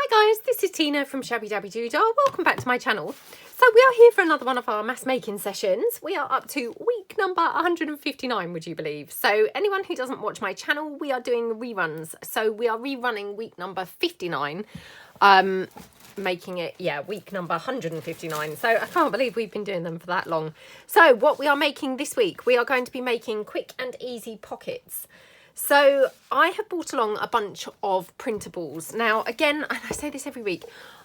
Hi guys, this is Tina from Shabbydabbydoodah. Welcome back to my channel. So we are here for another one of our mass making sessions. We are up to week number 159, would you believe? So anyone who doesn't watch my channel, we are doing reruns. So we are rerunning week number 59, making it, week number 159. So I can't believe we've been doing them for that long. So what we are making this week, we are going to be making quick and easy pockets. So I have brought along a bunch of printables. Now, again, and I say this every week,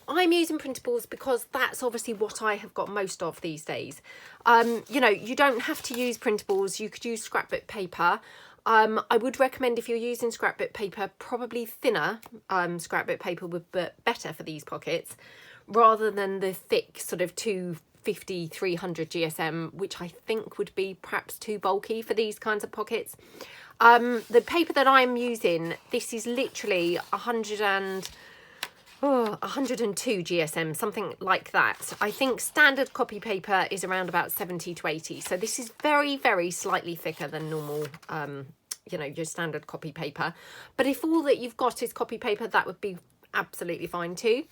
I'm using printables because that's obviously what I have got most of these days. You know, you don't have to use printables. You could use scrapbook paper. I would recommend if you're using scrapbook paper, probably thinner scrapbook paper would be better for these pockets rather than the thick sort of 250, 300 GSM, which I think would be perhaps too bulky for these kinds of pockets. The paper that I'm using, this is literally 102 GSM, something like that. I think standard copy paper is around about 70 to 80. So this is very, very slightly thicker than normal, you know, your standard copy paper. But if all that you've got is copy paper, that would be absolutely fine too.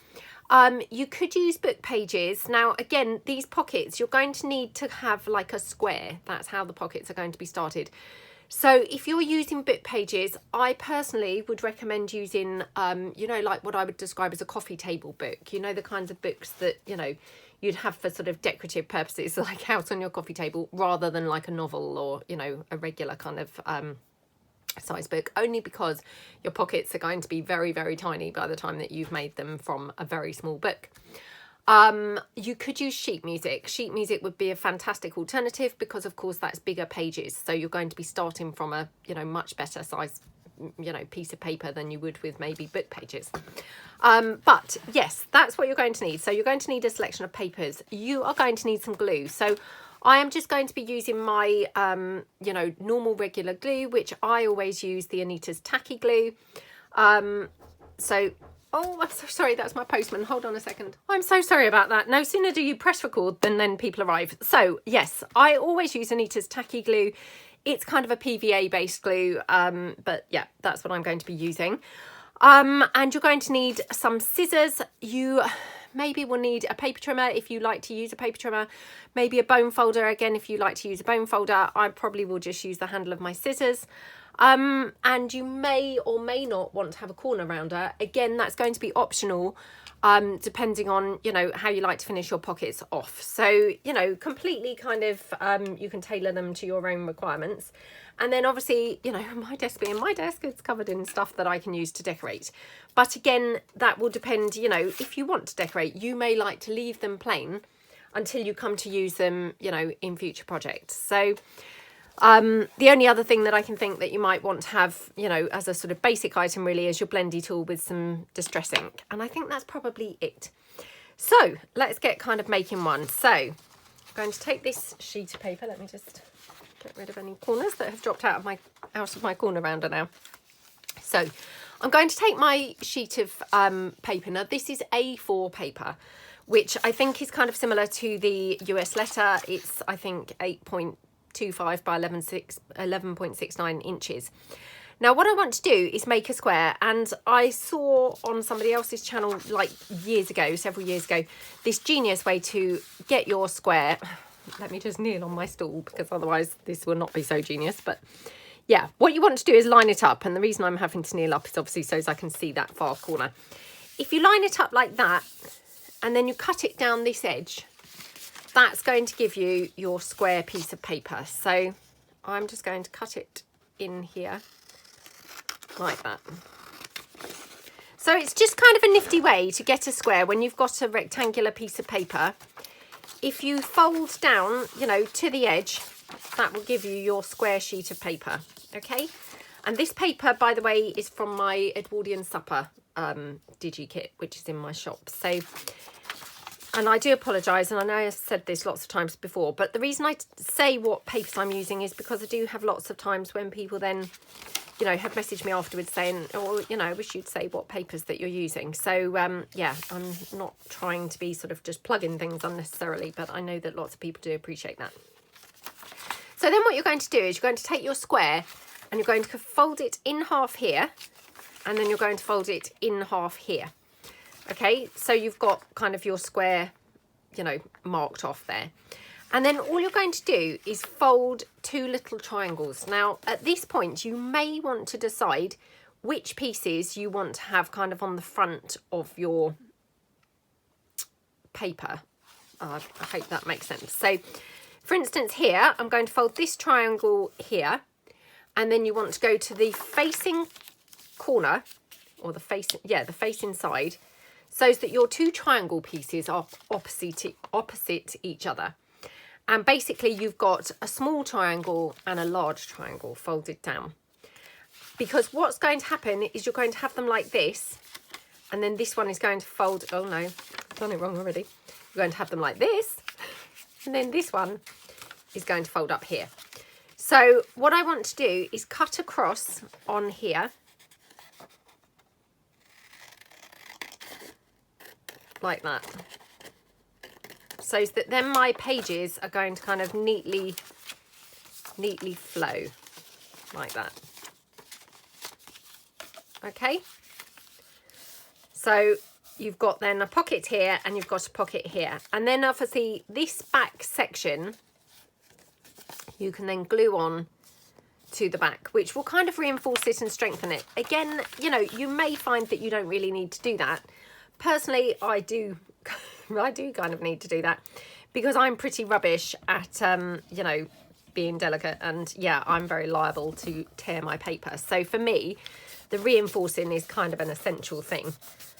You could use book pages. Now, again, these pockets, you're going to need to have like a square. That's how the pockets are going to be started. So if you're using book pages, I personally would recommend using, you know, like what I would describe as a coffee table book. You know, the kinds of books that, you know, you'd have for sort of decorative purposes, like out on your coffee table, rather than like a novel or, you know, a regular kind of size book, only because your pockets are going to be very, very tiny by the time that you've made them from a very small book. You could use sheet music. Sheet music would be a fantastic alternative because of course that's bigger pages. So you're going to be starting from a, you know, much better size, you know, piece of paper than you would with maybe book pages. But yes, that's what you're going to need. So you're going to need a selection of papers. You are going to need some glue. So I am just going to be using my, you know, normal regular glue, which I always use the Anita's tacky glue. Oh, I'm so sorry. That's my postman. Hold on a second. I'm so sorry about that. No sooner do you press record than then people arrive. So yes, I always use Anita's tacky glue. It's kind of a PVA based glue. But yeah, that's what I'm going to be using. And you're going to need some scissors. You maybe will need a paper trimmer if you like to use a paper trimmer. Maybe a bone folder again if you like to use a bone folder. I probably will just use the handle of my scissors. And you may or may not want to have a corner rounder. Again, that's going to be optional, depending on, you know, how you like to finish your pockets off. So, you know, completely kind of, you can tailor them to your own requirements. And then obviously, you know, my desk being my desk, it's covered in stuff that I can use to decorate. But again, that will depend, you know, if you want to decorate, you may like to leave them plain until you come to use them, you know, in future projects. So, the only other thing that I can think that you might want to have, you know, as a sort of basic item really is your blendy tool with some distress ink. And I think that's probably it. So let's get kind of making one. So I'm going to take this sheet of paper. Let me just get rid of any corners that have dropped out of my corner rounder now. So I'm going to take my sheet of paper. Now this is A4 paper, which I think is kind of similar to the US letter. It's, I think, 8.25 by 11.69 inches. Now what I want to do is make a square, and I saw on somebody else's channel like several years ago, this genius way to get your square. Let me just kneel on my stool because otherwise this will not be so genius. But yeah, what you want to do is line it up, and the reason I'm having to kneel up is obviously so as I can see that far corner. If you line it up like that and then you cut it down this edge, that's going to give you your square piece of paper. So I'm just going to cut it in here like that. So it's just kind of a nifty way to get a square when you've got a rectangular piece of paper. If you fold down, you know, to the edge, that will give you your square sheet of paper. Okay. And this paper, by the way, is from my Edwardian Supper digi kit, which is in my shop. So, and I do apologise, and I know I've said this lots of times before, but the reason I say what papers I'm using is because I do have lots of times when people then, you know, have messaged me afterwards saying, oh, you know, I wish you'd say what papers that you're using. So, yeah, I'm not trying to be sort of just plugging things unnecessarily, but I know that lots of people do appreciate that. So then what you're going to do is you're going to take your square and you're going to fold it in half here, and then you're going to fold it in half here. Okay, so you've got kind of your square, you know, marked off there. And then all you're going to do is fold 2 little triangles. Now, at this point, you may want to decide which pieces you want to have kind of on the front of your paper. I hope that makes sense. So, for instance, here, I'm going to fold this triangle here, and then you want to go to the facing corner, or the facing side, so that your 2 triangle pieces are opposite each other. And basically you've got a small triangle and a large triangle folded down. Because what's going to happen is you're going to have them like this, and then this one is going to fold, oh no, I've done it wrong already. You're going to have them like this, and then this one is going to fold up here. So what I want to do is cut across on here, like that. So that then my pages are going to kind of neatly flow like that. Okay, so you've got then a pocket here and you've got a pocket here, and then obviously this back section you can then glue on to the back, which will kind of reinforce it and strengthen it. Again, you know, you may find that you don't really need to do that. Personally, I do kind of need to do that, because I'm pretty rubbish at, you know, being delicate, and yeah, I'm very liable to tear my paper. So for me, the reinforcing is kind of an essential thing.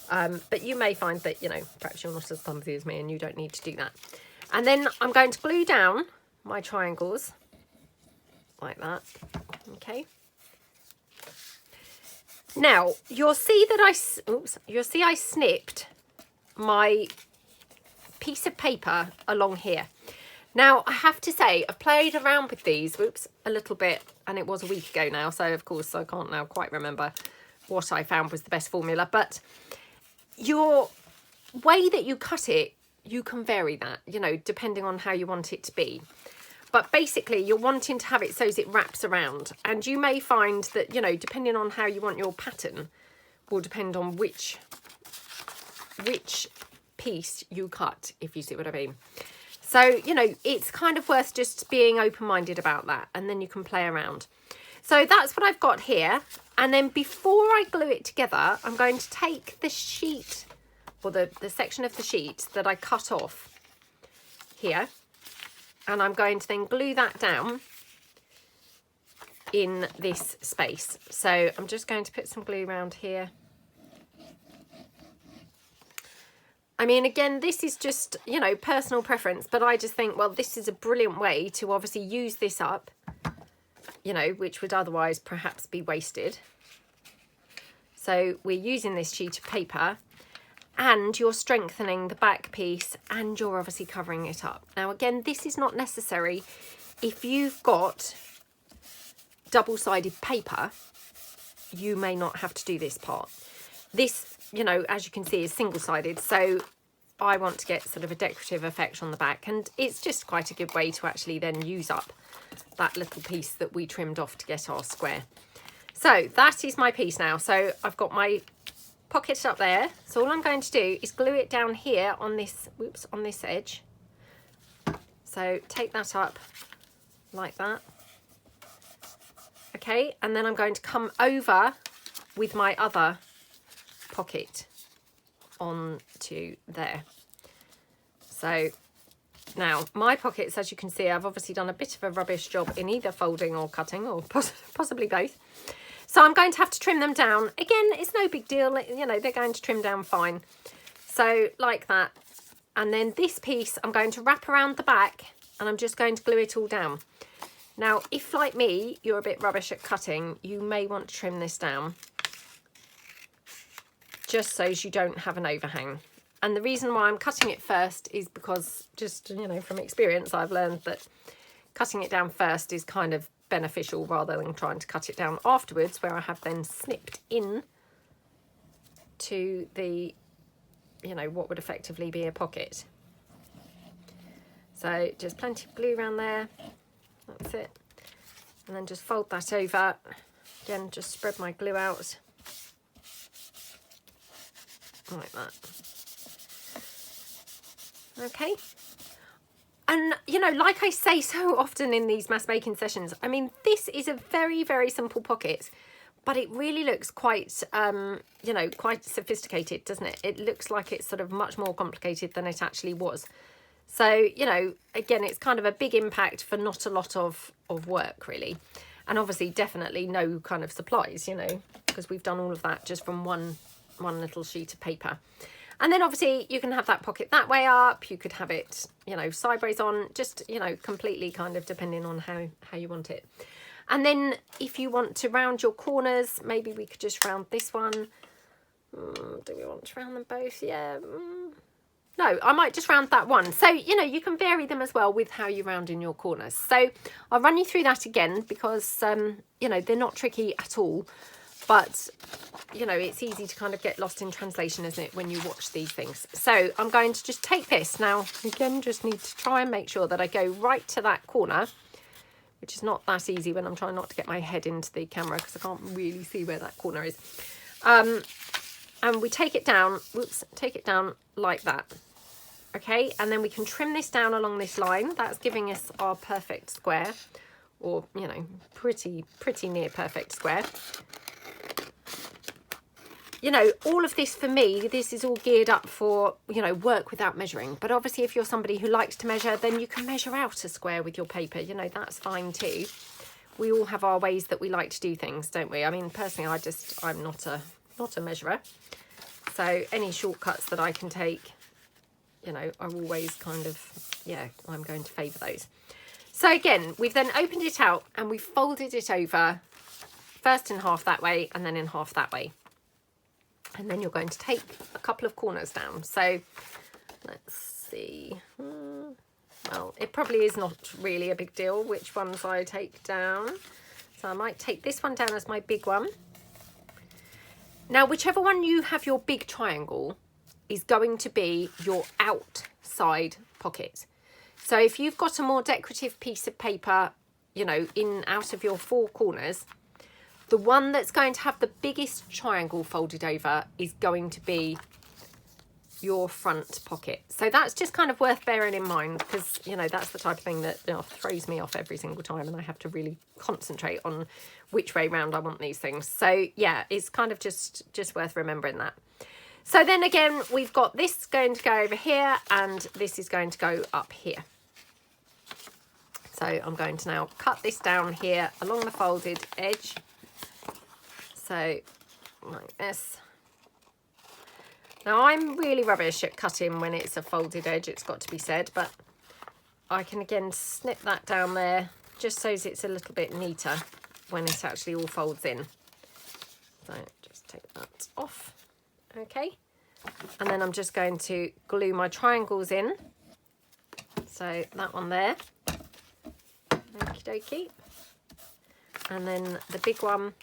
But you may find that, you know, perhaps you're not as clumsy as me and you don't need to do that. And then I'm going to glue down my triangles like that. Okay. Now you'll see that I snipped my piece of paper along here. Now I have to say I've played around with these a little bit, and it was a week ago now, so of course I can't now quite remember what I found was the best formula, but your way that you cut it, you can vary that, you know, depending on how you want it to be. But basically you're wanting to have it so as it wraps around, and you may find that, you know, depending on how you want your pattern will depend on which piece you cut, if you see what I mean. So, you know, it's kind of worth just being open-minded about that, and then you can play around. So that's what I've got here. And then before I glue it together, I'm going to take the sheet, or the section of the sheet that I cut off here, and I'm going to then glue that down in this space. So I'm just going to put some glue around here. I mean, again, this is just, you know, personal preference, but I just think, well, this is a brilliant way to obviously use this up, you know, which would otherwise perhaps be wasted. So we're using this sheet of paper, and you're strengthening the back piece, and you're obviously covering it up. Now, again, this is not necessary if you've got double-sided paper. You may not have to do this part. This, you know, as you can see, is single-sided, so I want to get sort of a decorative effect on the back, and it's just quite a good way to actually then use up that little piece that we trimmed off to get our square. So that is my piece now. So I've got my pocket up there, so all I'm going to do is glue it down here on this, on this edge. So take that up like that. Okay, and then I'm going to come over with my other pocket onto there. So now my pockets, as you can see, I've obviously done a bit of a rubbish job in either folding or cutting, or possibly both. So I'm going to have to trim them down. Again, it's no big deal, you know, they're going to trim down fine. So like that. And then this piece I'm going to wrap around the back, and I'm just going to glue it all down. Now, if like me, you're a bit rubbish at cutting, you may want to trim this down, just so you don't have an overhang. And the reason why I'm cutting it first is because, just, you know, from experience, I've learned that cutting it down first is kind of beneficial rather than trying to cut it down afterwards, where I have then snipped in to the, you know, what would effectively be a pocket. So just plenty of glue around there. That's it. And then just fold that over. Again, just spread my glue out. like that. Okay. And, you know, like I say so often in these mass making sessions, I mean, this is a very, very simple pocket, but it really looks quite, you know, quite sophisticated, doesn't it? It looks like it's sort of much more complicated than it actually was. So, you know, again, it's kind of a big impact for not a lot of work, really. And obviously, definitely no kind of supplies, you know, because we've done all of that just from one little sheet of paper. And then obviously you can have that pocket that way up. You could have it, you know, sideways on, just, you know, completely kind of depending on how you want it. And then if you want to round your corners, maybe we could just round this one. Do we want to round them both? Yeah. No, I might just round that one. So, you know, you can vary them as well with how you round in your corners. So I'll run you through that again because, you know, they're not tricky at all. But, you know, it's easy to kind of get lost in translation, isn't it, when you watch these things. So I'm going to just take this. Now, again, just need to try and make sure that I go right to that corner, which is not that easy when I'm trying not to get my head into the camera because I can't really see where that corner is. And we take it down, whoops, take it down like that. Okay, and then we can trim this down along this line. That's giving us our perfect square, or, you know, pretty near perfect square. You know, all of this for me, this is all geared up for, you know, work without measuring. But obviously if you're somebody who likes to measure, then you can measure out a square with your paper. You know, that's fine too. We all have our ways that we like to do things, don't we? I mean, personally, I'm not a measurer. So any shortcuts that I can take, you know, are always kind of, yeah, I'm going to favour those. So again, we've then opened it out and we've folded it over first in half that way and then in half that way. And then you're going to take a couple of corners down. So let's see. Well, it probably is not really a big deal which ones I take down. So I might take this one down as my big one. Now, whichever one you have your big triangle is going to be your outside pocket. So if you've got a more decorative piece of paper, you know, out of your four corners, the one that's going to have the biggest triangle folded over is going to be your front pocket. So that's just kind of worth bearing in mind because, you know, that's the type of thing that, you know, throws me off every single time and I have to really concentrate on which way round I want these things. So yeah, it's kind of just worth remembering that. So then again, we've got this going to go over here and this is going to go up here. So I'm going to now cut this down here along the folded edge. So like this. Now I'm really rubbish at cutting when it's a folded edge, it's got to be said, but I can again snip that down there just so it's a little bit neater when it actually all folds in. So just take that off. Okay. And then I'm just going to glue my triangles in. So that one there. Okie dokie. And then the big one,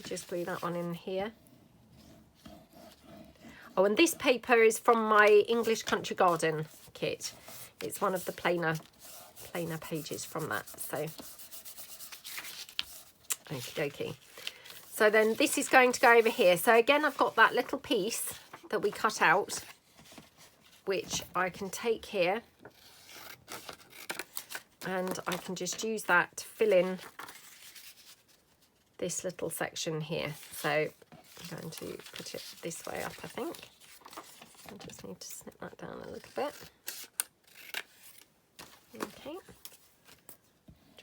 just glue that one in here. Oh, and this paper is from my English Country Garden kit. It's one of the plainer pages from that. So, okie dokie. So then this is going to go over here. So again, I've got that little piece that we cut out, which I can take here. And I can just use that to fill in this little section here. So I'm going to put it this way up, I think. I just need to snip that down a little bit. Okay.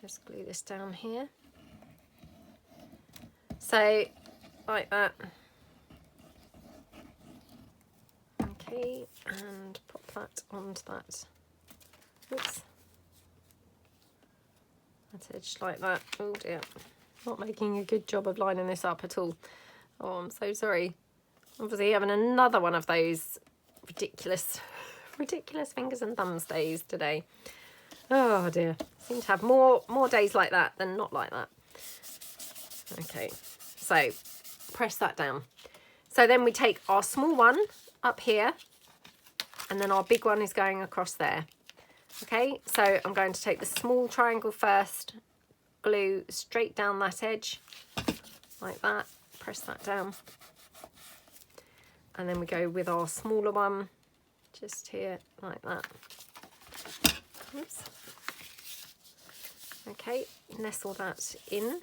Just glue this down here. So, like that. Okay, and pop that onto that. Oops. That's edged like that. Oh dear. Not making a good job of lining this up at all. Oh, I'm so sorry. Obviously having another one of those ridiculous fingers and thumbs days today. Oh dear. Seem to have more days like that than not like that. Okay, so press that down. So then we take our small one up here and then our big one is going across there. Okay, so I'm going to take the small triangle first, glue straight down that edge like that, press that down, And then we go with our smaller one, just here, like that. Oops. Okay, nestle that in,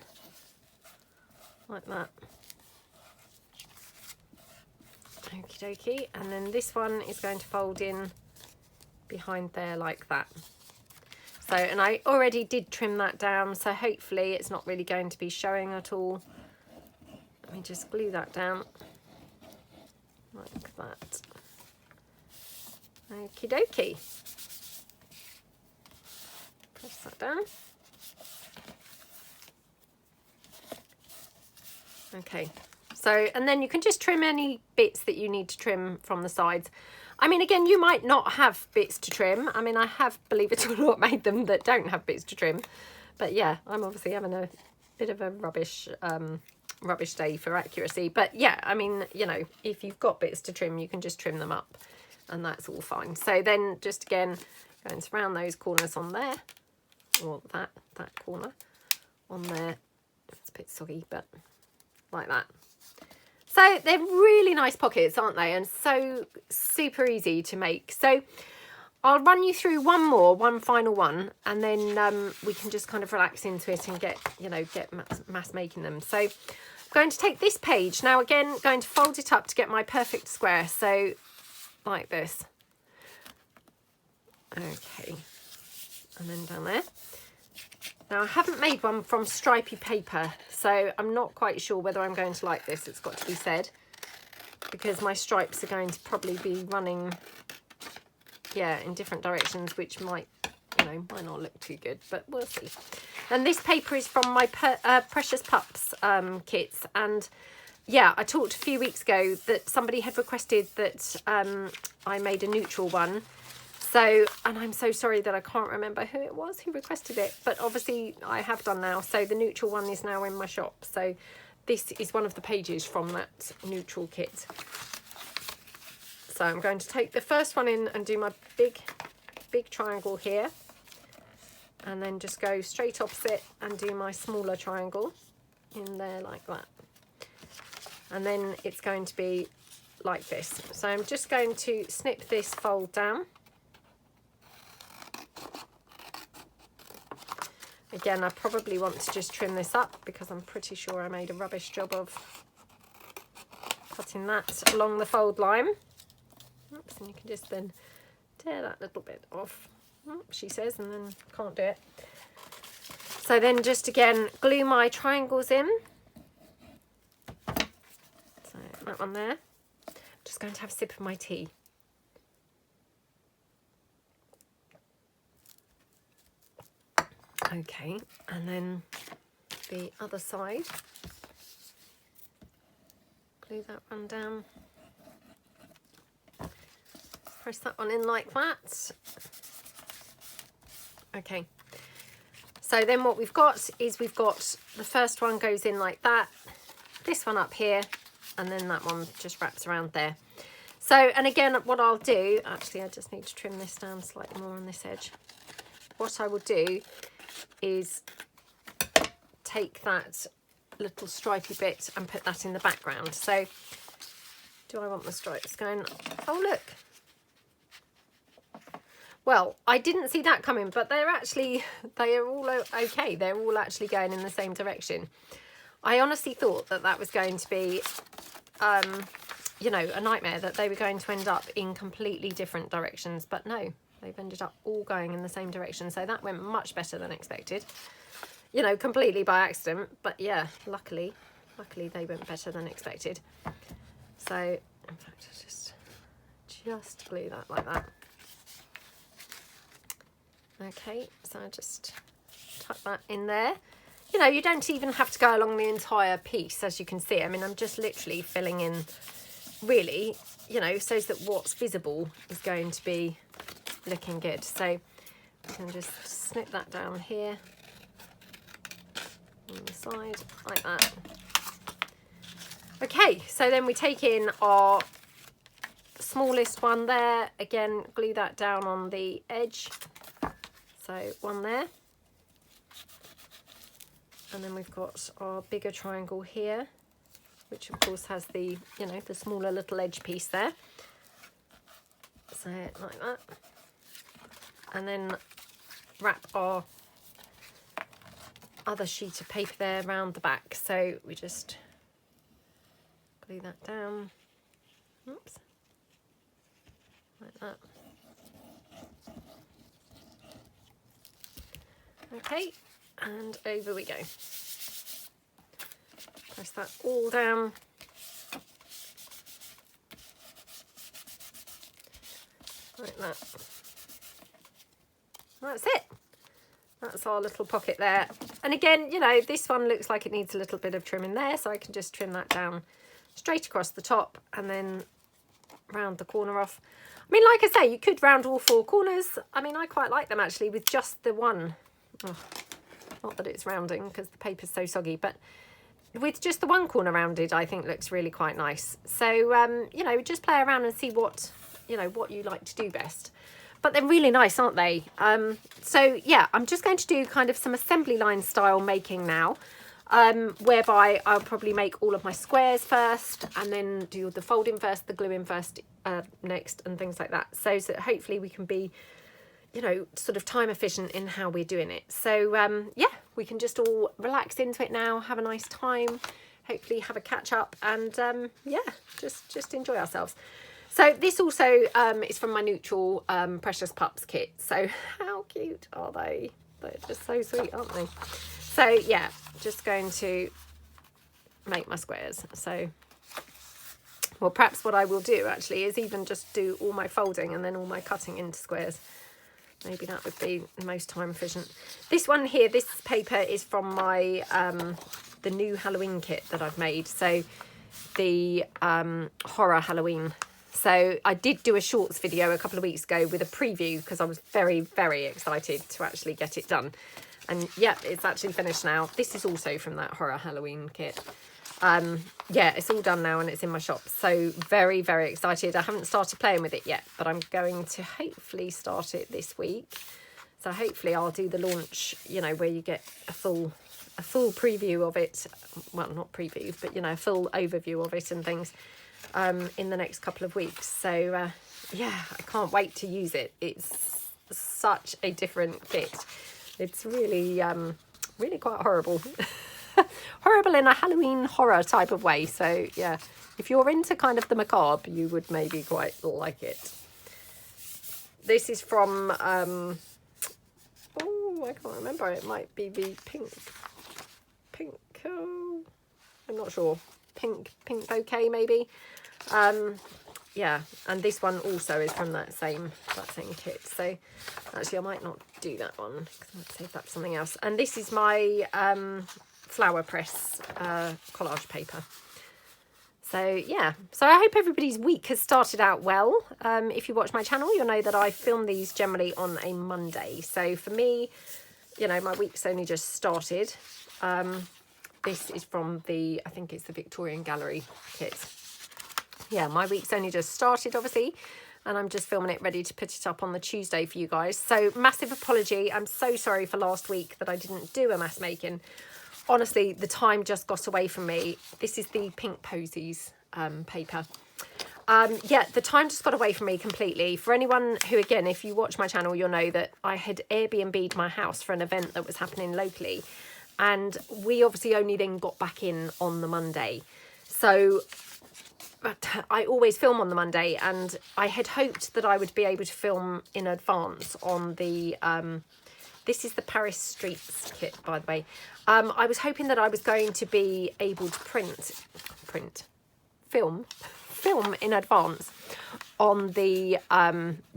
like that. Okie dokie, and then this one is going to fold in behind there like that. So, and I already did trim that down, so hopefully it's not really going to be showing at all. Let me just glue that down like that. Okie dokie. Press that down. Okay, so, and then you can just trim any bits that you need to trim from the sides. I mean, again, you might not have bits to trim. I mean, I have, believe it or not, made them that don't have bits to trim. But yeah, I'm obviously having a bit of a rubbish day for accuracy. But yeah, I mean, you know, if you've got bits to trim, you can just trim them up and that's all fine. So then just again, going to round those corners on there, or that corner on there. It's a bit soggy, but like that. So they're really nice pockets, aren't they? And so super easy to make. So I'll run you through one final one, and then we can just kind of relax into it and get, you know, get mass making them. So I'm going to take this page now, again, going to fold it up to get my perfect square. So like this. Okay. And then down there. Now, I haven't made one from stripy paper, so I'm not quite sure whether I'm going to like this, it's got to be said, because my stripes are going to probably be running, yeah, in different directions, which might, you know, might not look too good, but we'll see. And this paper is from my Precious Pups kits, and yeah, I talked a few weeks ago that somebody had requested that I made a neutral one. So, and I'm so sorry that I can't remember who it was who requested it, but obviously I have done now. So the neutral one is now in my shop. So this is one of the pages from that neutral kit. So I'm going to take the first one in and do my big triangle here. And then just go straight opposite and do my smaller triangle in there like that. And then it's going to be like this. So I'm just going to snip this fold down. Again, I probably want to just trim this up because I'm pretty sure I made a rubbish job of cutting that along the fold line. Oops, and you can just then tear that little bit off, she says, and then can't do it. So then just again, glue my triangles in. So that one there. I'm just going to have a sip of my tea. Okay, and then the other side, glue that one down, press that one in like that. Okay, so then what we've got is we've got the first one goes in like that, this one up here, and then that one just wraps around there. So, and again, what I'll do, actually I just need to trim this down slightly more on this edge. What I will do is take that little stripy bit and put that in the background. So do I want the stripes going? Oh, look. Well, I didn't see that coming, but they are all okay. They're all actually going in the same direction. I honestly thought that that was going to be, you know, a nightmare, that they were going to end up in completely different directions, but no. They've ended up all going in the same direction. So that went much better than expected. You know, completely by accident. But yeah, luckily they went better than expected. So, in fact, I'll just glue that like that. Okay, so I just tuck that in there. You know, you don't even have to go along the entire piece, as you can see. I mean, I'm just literally filling in, really, you know, so that what's visible is going to be looking good. So I can just snip that down here on the side like that. Okay, so then we take in our smallest one there, again glue that down on the edge, so one there, and then we've got our bigger triangle here, which of course has the, you know, the smaller little edge piece there. So like that. And then wrap our other sheet of paper there around the back. So we just glue that down. Oops. Like that. Okay, and over we go. Press that all down. Like that. That's it. That's our little pocket there. And again, you know, this one looks like it needs a little bit of trimming there, so I can just trim that down straight across the top and then round the corner off. I mean, like I say, you could round all 4 corners. I mean, I quite like them actually with just the one. Oh, not that it's rounding because the paper's so soggy, but with just the one corner rounded, I think looks really quite nice. So, you know, just play around and see what, you know, what you like to do best. But they're really nice, aren't they? So yeah, I'm just going to do kind of some assembly line style making now, whereby I'll probably make all of my squares first and then do the folding first, the gluing first next, and things like that. So that hopefully we can be, you know, sort of time efficient in how we're doing it. So yeah, we can just all relax into it now, have a nice time, hopefully have a catch up, and yeah, just enjoy ourselves. So this also is from my Neutral Precious Pups kit. So how cute are they? They're just so sweet, aren't they? So yeah, just going to make my squares. So, well, perhaps what I will do actually is even just do all my folding and then all my cutting into squares. Maybe that would be the most time efficient. This one here, this paper is from my the new Halloween kit that I've made. So the horror Halloween. So I did do a shorts video a couple of weeks ago with a preview because I was very, very excited to actually get it done. And yeah, it's actually finished now. This is also from that horror Halloween kit. Yeah, it's all done now and it's in my shop. So very, very excited. I haven't started playing with it yet, but I'm going to hopefully start it this week. So hopefully I'll do the launch, you know, where you get a full preview of it. Well, not preview, but, you know, a full overview of it and things. In the next couple of weeks. So yeah, I can't wait to use it. It's such a different kit. It's really really quite horrible. Horrible in a Halloween horror type of way. So yeah, if you're into kind of the macabre, you would maybe quite like it. This is from oh, I can't remember, it might be the pink oh, I'm not sure, pink bouquet maybe. Yeah, and this one also is from that same kit. So actually I might not do that one because I might save that for something else. And this is my flower press collage paper. So yeah, so I hope everybody's week has started out well. If you watch my channel, you'll know that I film these generally on a Monday. So for me, you know, my week's only just started. This is from the, I think it's the Victorian Gallery kit. Yeah, my week's only just started, obviously, and I'm just filming it ready to put it up on the Tuesday for you guys. So massive apology. I'm so sorry for last week that I didn't do a mass making. Honestly, the time just got away from me. This is the Pink Posies paper. Yeah, the time just got away from me completely. For anyone who, again, if you watch my channel, you'll know that I had Airbnb'd my house for an event that was happening locally. And we obviously only then got back in on the Monday. So but I always film on the Monday, and I had hoped that I would be able to film in advance on the, this is the Paris Streets kit, by the way. I was hoping that I was going to be able to film in advance on the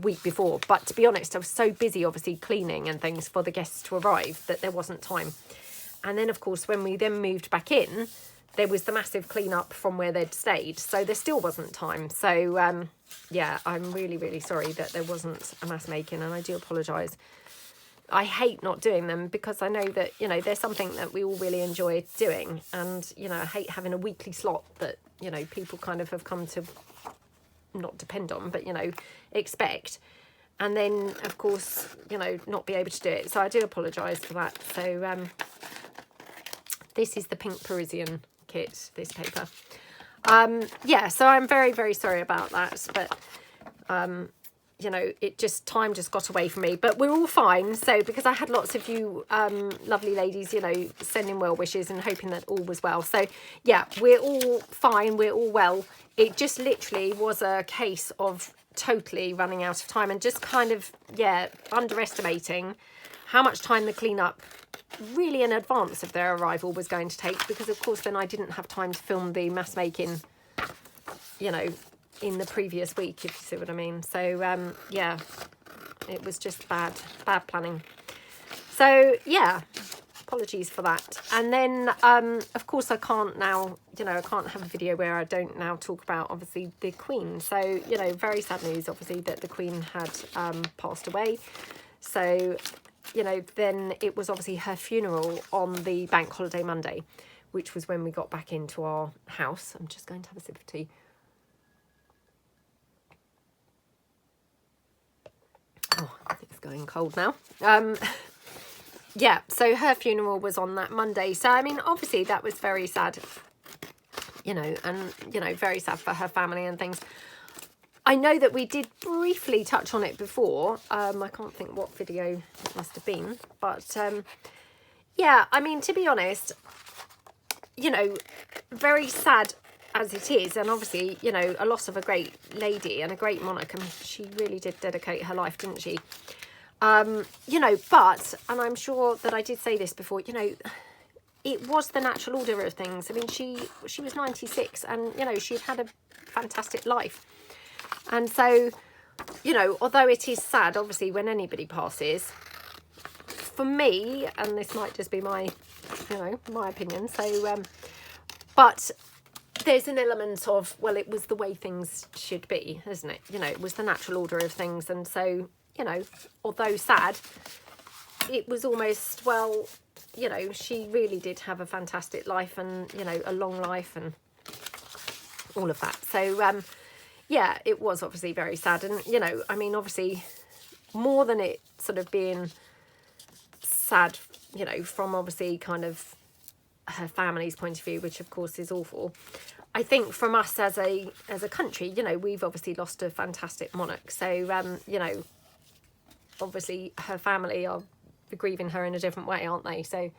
week before. But to be honest, I was so busy, obviously, cleaning and things for the guests to arrive that there wasn't time. And then, of course, when we then moved back in, there was the massive clean-up from where they'd stayed. So there still wasn't time. So, yeah, I'm really, really sorry that there wasn't a mass making, and I do apologise. I hate not doing them because I know that, you know, there's something that we all really enjoy doing. And, you know, I hate having a weekly slot that, you know, people kind of have come to not depend on, but, you know, expect. And then, of course, you know, not be able to do it. So I do apologise for that. So this is the Pink Parisian kit, this paper. Yeah, so I'm very, very sorry about that, but you know, time just got away from me, but we're all fine. So because I had lots of you lovely ladies, you know, sending well wishes and hoping that all was well. So yeah, we're all fine, we're all well. It just literally was a case of totally running out of time and just kind of, yeah, underestimating how much time the cleanup really in advance of their arrival was going to take, because of course then I didn't have time to film the mass making, you know, in the previous week, if you see what I mean. So yeah, it was just bad planning. So yeah, apologies for that. And then of course I can't now, you know, I can't have a video where I don't now talk about obviously the Queen. So, you know, very sad news obviously that the Queen had passed away. So, you know, then it was obviously her funeral on the bank holiday Monday, which was when we got back into our house. I'm just going to have a sip of tea. Oh, it's going cold now. Yeah, so her funeral was on that Monday. So, I mean, obviously that was very sad, you know, and, you know, very sad for her family and things. I know that we did briefly touch on it before. I can't think what video it must have been. But, yeah, I mean, to be honest, you know, very sad as it is. And obviously, you know, a loss of a great lady and a great monarch. I mean, she really did dedicate her life, didn't she? You know, but, and I'm sure that I did say this before, you know, it was the natural order of things. I mean, she was 96 and, you know, she'd had a fantastic life. And so, you know, although it is sad, obviously, when anybody passes, for me, and this might just be my, you know, my opinion, so, but there's an element of, well, it was the way things should be, isn't it? You know, it was the natural order of things. And so, you know, although sad, it was almost, well, you know, she really did have a fantastic life and, you know, a long life and all of that. So, yeah, it was obviously very sad. And, you know, I mean, obviously, more than it sort of being sad, you know, from obviously kind of her family's point of view, which of course is awful. I think from us as a country, you know, we've obviously lost a fantastic monarch. So, you know, obviously her family are grieving her in a different way, aren't they? So,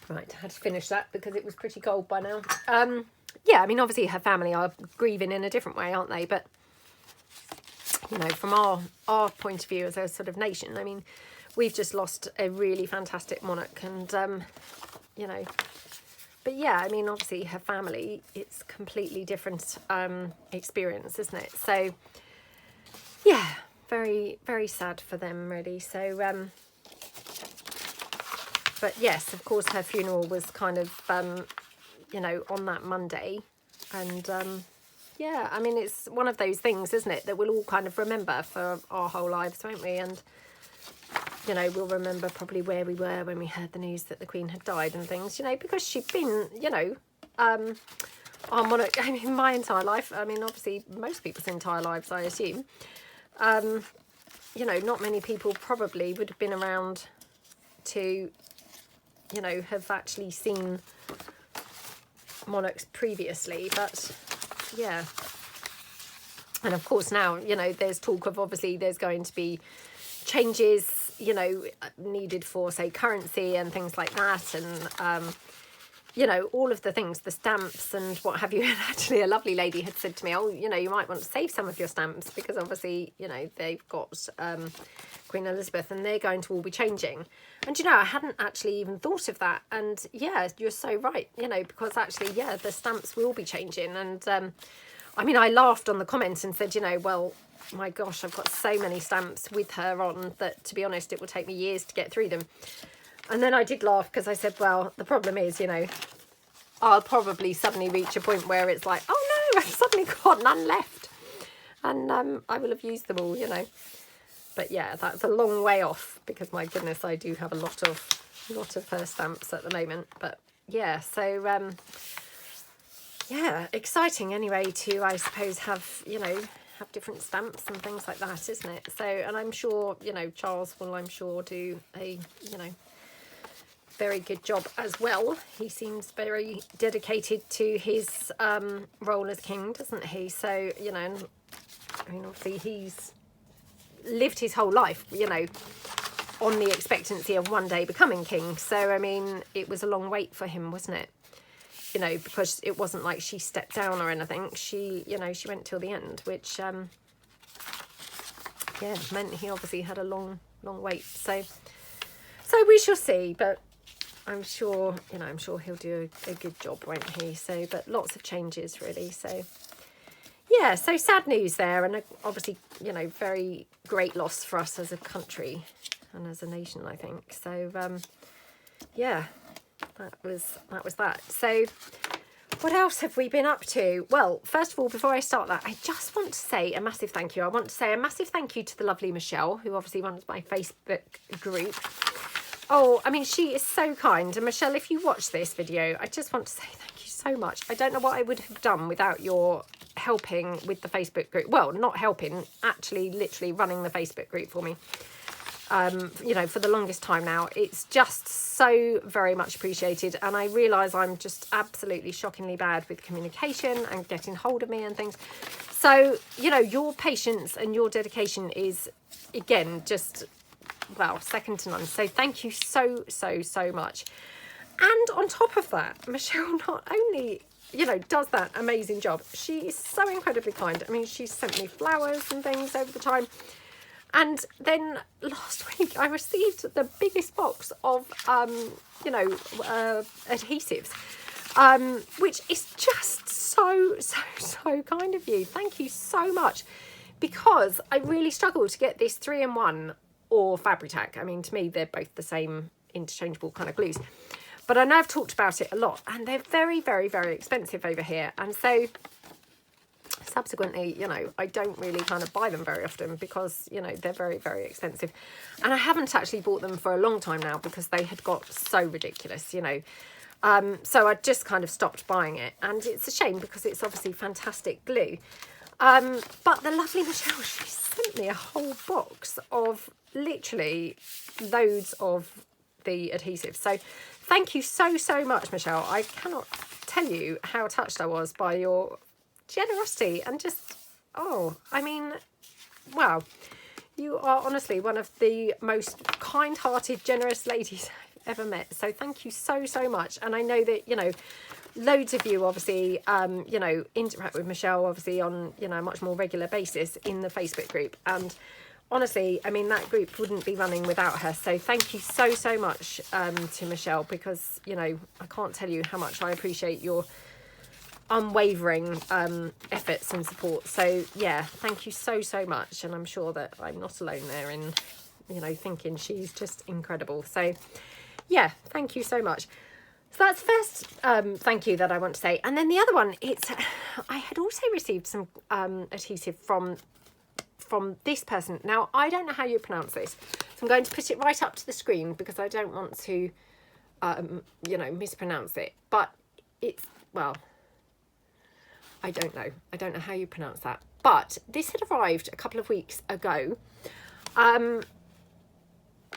right, I had to finish that because it was pretty cold by now. Yeah, I mean, obviously her family are grieving in a different way, aren't they? But, you know, from our point of view as a sort of nation, I mean, we've just lost a really fantastic monarch and, you know, but yeah, I mean, obviously her family, it's completely different experience, isn't it? So, yeah, very, very sad for them, really. So, but yes, of course, her funeral was kind of, you know, on that Monday. And, yeah, I mean, it's one of those things, isn't it, that we'll all kind of remember for our whole lives, won't we? And, you know, we'll remember probably where we were when we heard the news that the Queen had died and things, you know, because she'd been, you know, our monarch, I mean, my entire life. I mean, obviously, most people's entire lives, I assume. You know, not many people probably would have been around to, you know, have actually seen monarchs previously, but yeah. And of course now, you know, there's talk of obviously there's going to be changes, you know, needed for, say, currency and things like that. And, you know, all of the things, the stamps and what have you. And actually a lovely lady had said to me, oh, you know, you might want to save some of your stamps because obviously, you know, they've got Queen Elizabeth and they're going to all be changing. And, you know, I hadn't actually even thought of that. And yeah, you're so right, you know, because actually, yeah, the stamps will be changing. And I mean, I laughed on the comments and said, you know, well, my gosh, I've got so many stamps with her on that, to be honest, it will take me years to get through them. And then I did laugh because I said, well, the problem is, you know, I'll probably suddenly reach a point where it's like, oh no, I've suddenly got none left. And I will have used them all, you know. But yeah, that's a long way off because my goodness, I do have a lot of her stamps at the moment. But yeah, so yeah, exciting anyway to, I suppose, have, you know, have different stamps and things like that, isn't it? So, and I'm sure, you know, Charles will, I'm sure, do a, you know, very good job as well. He seems very dedicated to his role as king, doesn't he? So, you know, I mean, obviously he's lived his whole life, you know, on the expectancy of one day becoming king. So, I mean, it was a long wait for him, wasn't it? You know, because it wasn't like she stepped down or anything. She, you know, she went till the end, which, yeah, meant he obviously had a long wait. So we shall see, but I'm sure, you know, I'm sure he'll do a good job, won't he? So, but lots of changes really. So, yeah, so sad news there, and obviously, you know, very great loss for us as a country and as a nation, I think. So, yeah, that was that. So, what else have we been up to? Well, first of all, before I start that, I just want to say a massive thank you. I want to say a massive thank you to the lovely Michelle, who obviously runs my Facebook group. Oh, I mean, she is so kind. And Michelle, if you watch this video, I just want to say thank you so much. I don't know what I would have done without your helping with the Facebook group. Well, not helping, actually literally running the Facebook group for me. You know, for the longest time now. It's just so very much appreciated, and I realise I'm just absolutely shockingly bad with communication and getting hold of me and things. So, you know, your patience and your dedication is, again, just, well, second to none. So thank you so much. And on top of that, Michelle not only, you know, does that amazing job, she is so incredibly kind. I mean, she's sent me flowers and things over the time. And then last week I received the biggest box of, you know, adhesives, which is just so kind of you. Thank you so much, because I really struggled to get this 3-in-1 or Fabri-Tac. I mean, to me, they're both the same interchangeable kind of glues. But I know I've talked about it a lot, and they're very expensive over here. And so subsequently, you know, I don't really kind of buy them very often because, you know, they're very expensive. And I haven't actually bought them for a long time now because they had got so ridiculous, you know. So I just kind of stopped buying it. And it's a shame because it's obviously fantastic glue. But the lovely Michelle, she sent me a whole box of literally loads of the adhesives. So thank you so much, Michelle. I cannot tell you how touched I was by your generosity and just, oh, I mean, wow, you are honestly one of the most kind-hearted, generous ladies I've ever met. So thank you so much. And I know that, you know, loads of you obviously, you know, interact with Michelle obviously on, you know, a much more regular basis in the Facebook group. And honestly, I mean, that group wouldn't be running without her. So thank you so much to Michelle, because, you know, I can't tell you how much I appreciate your unwavering efforts and support. So yeah, thank you so much. And I'm sure that I'm not alone there in, you know, thinking she's just incredible. So yeah, thank you so much. So that's the first thank you that I want to say. And then the other one, it's, I had also received some adhesive from this person. Now, I don't know how you pronounce this, so I'm going to put it right up to the screen because I don't want to, you know, mispronounce it. But it's, well, I don't know how you pronounce that. But this had arrived a couple of weeks ago.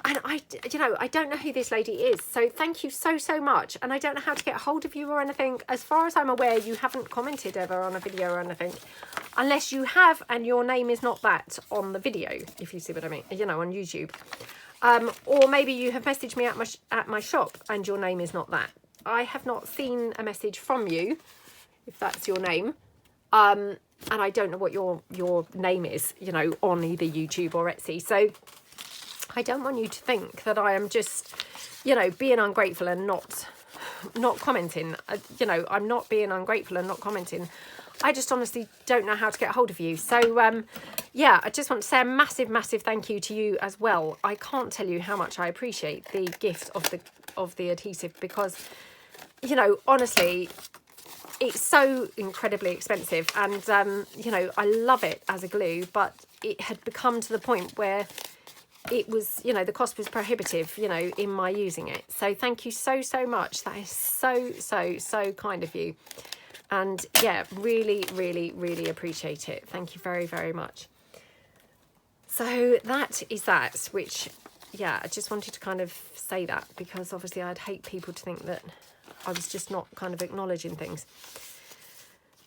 And I, you know, I don't know who this lady is. So thank you so much. And I don't know how to get hold of you or anything. As far as I'm aware, you haven't commented ever on a video or anything. Unless you have and your name is not that on the video, if you see what I mean, you know, on YouTube. Or maybe you have messaged me at my shop and your name is not that. I have not seen a message from you, if that's your name. And I don't know what your name is, you know, on either YouTube or Etsy. So I don't want you to think that I am just, you know, being ungrateful and not commenting. You know, I'm not being ungrateful and not commenting. I just honestly don't know how to get hold of you. So, yeah, I just want to say a massive thank you to you as well. I can't tell you how much I appreciate the gift of the adhesive, because, you know, honestly, it's so incredibly expensive, and you know, I love it as a glue, but it had become to the point where it was, you know, the cost was prohibitive, you know, in my using it. So thank you so much. That is so kind of you. And yeah, really appreciate it. Thank you very much. So that is that, which yeah, I just wanted to kind of say that, because obviously I'd hate people to think that I was just not kind of acknowledging things.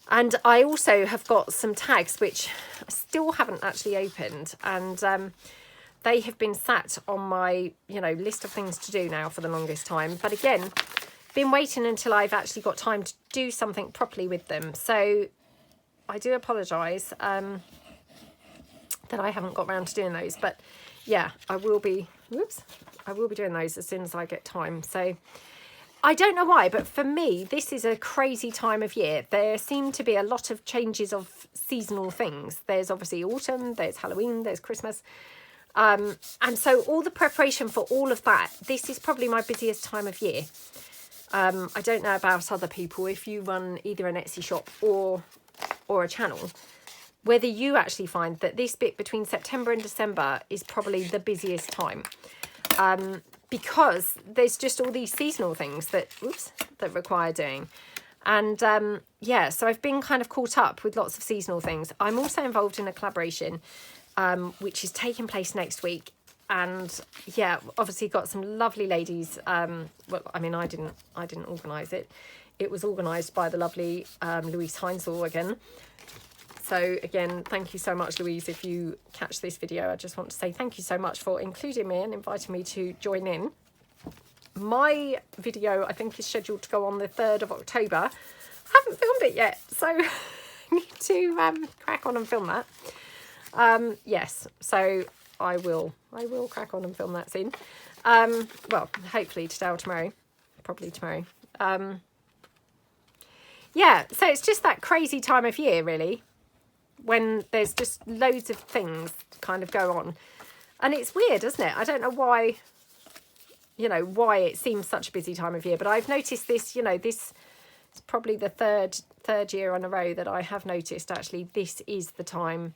And I also have got some tags which I still haven't actually opened, and they have been sat on my, you know, list of things to do now for the longest time. But again, been waiting until I've actually got time to do something properly with them. So I do apologise that I haven't got around to doing those. But yeah, I will be doing those as soon as I get time. So I don't know why, but for me, this is a crazy time of year. There seem to be a lot of changes of seasonal things. There's obviously autumn, there's Halloween, there's Christmas. And so all the preparation for all of that, this is probably my busiest time of year. I don't know about other people, if you run either an Etsy shop or a channel, whether you actually find that this bit between September and December is probably the busiest time. Because there's just all these seasonal things that require doing. And yeah, so I've been kind of caught up with lots of seasonal things. I'm also involved in a collaboration which is taking place next week. And yeah, obviously got some lovely ladies. Well, I mean, I didn't organise it. It was organised by the lovely Louise Heinzel again. So again, thank you so much, Louise. If you catch this video, I just want to say thank you so much for including me and inviting me to join in. My video, I think, is scheduled to go on the 3rd of October. I haven't filmed it yet, so I need to crack on and film that. Yes, so I will crack on and film that soon. Well, hopefully today or tomorrow, probably tomorrow. Yeah, so it's just that crazy time of year, really, when there's just loads of things kind of go on. And it's weird, isn't it? I don't know why, you know, why it seems such a busy time of year. But I've noticed this, you know, this is probably the third year in a row that I have noticed, actually, this is the time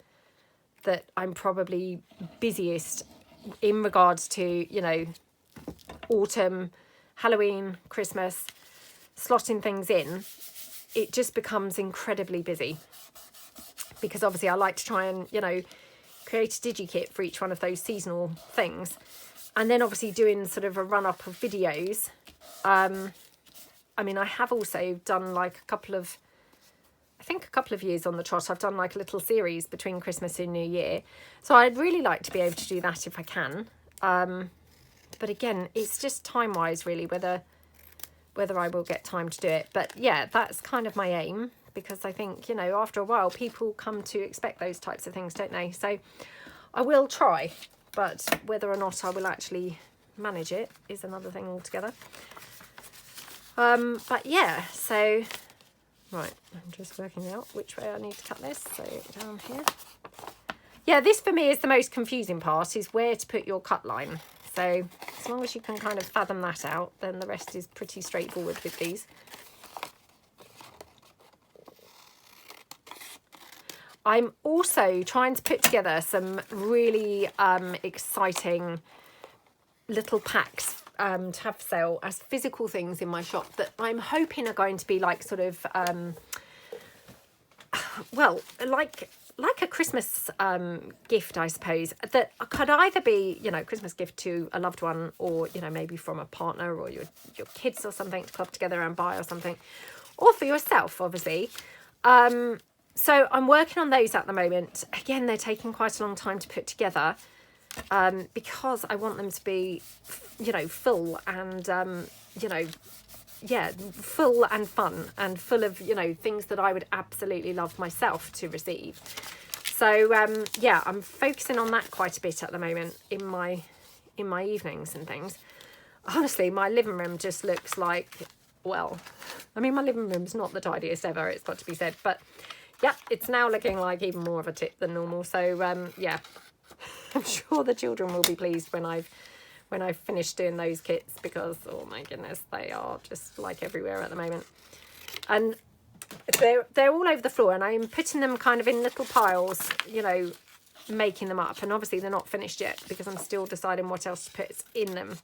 that I'm probably busiest in regards to, you know, autumn, Halloween, Christmas, slotting things in. It just becomes incredibly busy. Because obviously I like to try and, you know, create a digi-kit for each one of those seasonal things. And then obviously doing sort of a run-up of videos. I mean, I have also done like a couple of years on the trot, I've done like a little series between Christmas and New Year. So I'd really like to be able to do that if I can. But again, it's just time-wise, really, whether I will get time to do it. But yeah, that's kind of my aim. Because I think, you know, after a while, people come to expect those types of things, don't they? So I will try, but whether or not I will actually manage it is another thing altogether. But yeah, so, right, I'm just working out which way I need to cut this. So down here. Yeah, this for me is the most confusing part, is where to put your cut line. So as long as you can kind of fathom that out, then the rest is pretty straightforward with these. I'm also trying to put together some really exciting little packs to have for sale as physical things in my shop that I'm hoping are going to be like sort of, well, like a Christmas gift, I suppose, that could either be, you know, Christmas gift to a loved one, or, you know, maybe from a partner or your kids or something to club together and buy or something, or for yourself, obviously. So I'm working on those at the moment. Again, they're taking quite a long time to put together because I want them to be, you know, full and, you know, yeah, full and fun and full of, you know, things that I would absolutely love myself to receive. So, yeah, I'm focusing on that quite a bit at the moment in my evenings and things. Honestly, my living room just looks like, well, I mean, my living room's not the tidiest ever, it's got to be said, but yeah, it's now looking like even more of a tip than normal. So yeah, I'm sure the children will be pleased when I've finished doing those kits, because oh my goodness, they are just like everywhere at the moment. And they're all over the floor, and I'm putting them kind of in little piles, you know, making them up. And obviously they're not finished yet because I'm still deciding what else to put in them.